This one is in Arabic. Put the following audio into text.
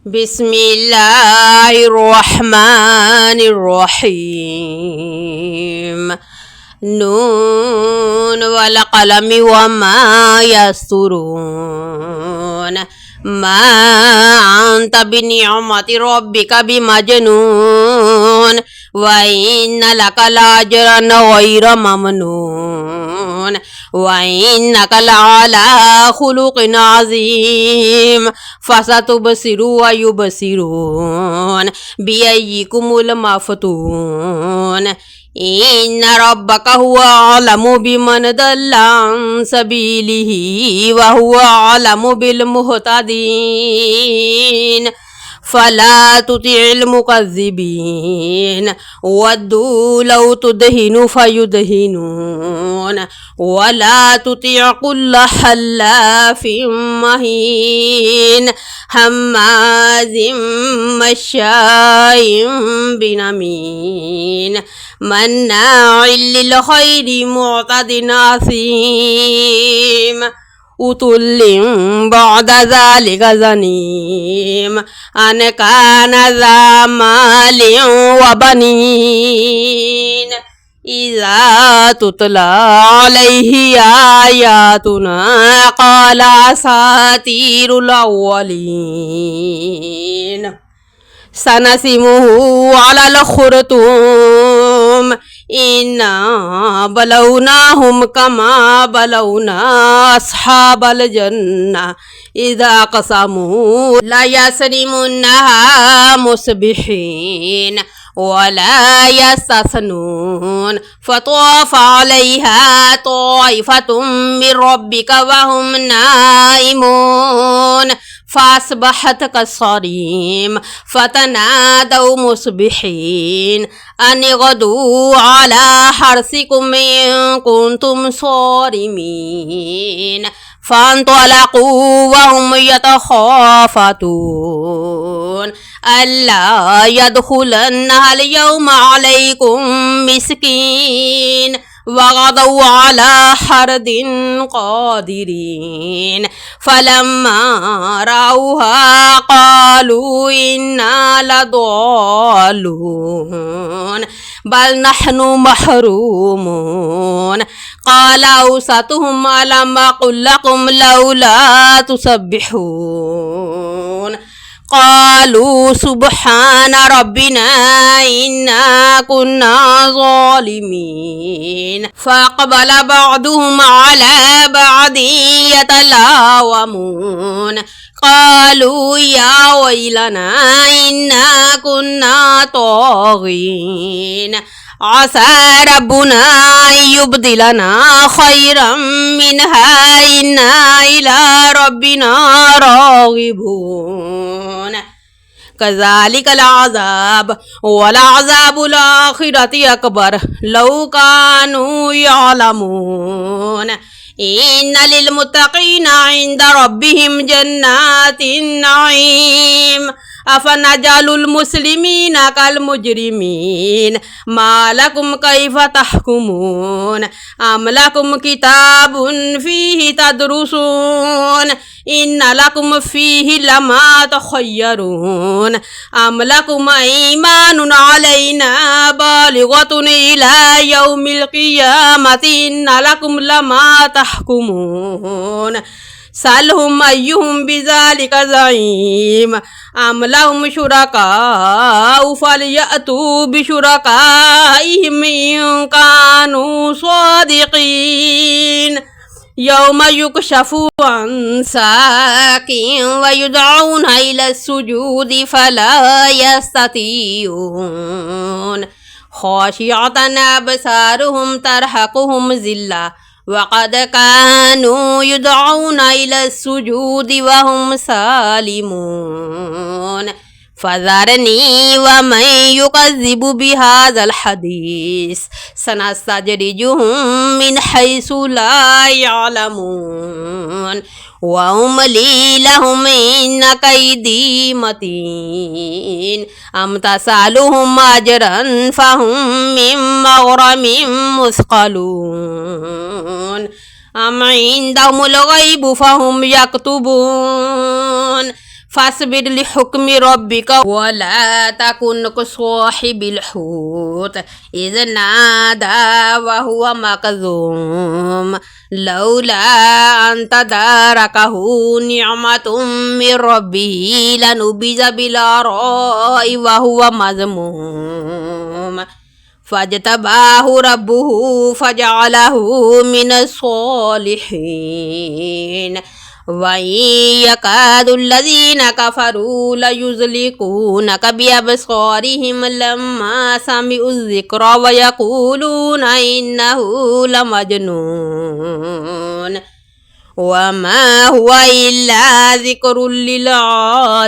بسم الله الرحمن الرحيم نون والقلم وما يسطرون ما أنت بنعمة ربك بمجنون وإن لك لأجرا غير ممنون وإنك لعلى خلق عظيم فستبصر ويبصرون بأيكم المفتون إن ربك هو أعلم بمن ضل عن سبيله وهو أعلم بالمهتدين فلا تطع المكذبين ودوا لو تدهن فيدهنون ولا تطع كل حلاف مهين هماز مشاء بنميم مناع للخير معتد أثيم عتل بعد ذلك زنيم أن كان ذا مال وبنين إذا تتلى عليه آياتنا قال أساطير الأولين سنسمه على الخرطوم إنا بلوناهم كما بلونا أصحاب الجنة إذا قسموا لا يسرمنها مصبحين ولا يستثنون فطاف عليها طائفة من ربك وهم نائمون فأصبحت كالصريم فتنادوا مصبحين أن اغدوا على حرثكم إن كنتم صارمين فانطلقوا وهم يتخافتون ألا يدخلنها اليوم عليكم مسكين وغدوا على حرد قادرين فلما رأوها قالوا إنا لضالون بل نحن محرومون قال أوسطهم ألم أقل لكم لولا تسبحون قالوا سبحان ربنا إنا كنا ظالمين فأقبل بعضهم على بعض يتلاومون قالوا يا ويلنا إنا كنا طاغين عسى ربنا أن يبدلنا خيرا منها إنا إلى ربنا راغبون كذلك العذاب ولعذاب الآخرة أكبر لو كانوا يعلمون إن للمتقين عند ربهم جنات النعيم أفنجعل المسلمين كالمجرمين ما لكم كيف تحكمون أم لكم كتاب فيه تدرسون إن لكم فيه لما تخيرون أم لكم أيمان علينا بالغة إلى يوم القيامة إن لكم لما تحكمون سألهم أيهم بذلك زعيم أم لهم شركاء فليأتوا بشركائهم إن كانوا صادقين يوم يكشف عن ساق ويدعون إلى السجود فلا يستطيعون خاشعة أبصارهم ترهقهم ذلة وقد كانوا يدعون إلى السجود وهم سالمون فذرني ومن يكذب بهذا الحديث سنستدرجهم من حيث لا يعلمون وأملي لهم إن كيدي متين أم تسألهم أجرا فهم من مغرم مثقلون أم عندهم الغيب فهم يكتبون فاصبر لحكم ربك ولا تكن كصاحب الحوت إذ نادى وهو مكظوم لولا أن تداركه نعمة من ربه لنبذ بالعراء وهو مذموم فاجتباه ربه فجعله من الصالحين وإن يكاد الذين كفروا ليزلقونك بأبصارهم لما سمعوا الذكر ويقولون إنه لمجنون وما هو إلا ذكر للعالمين.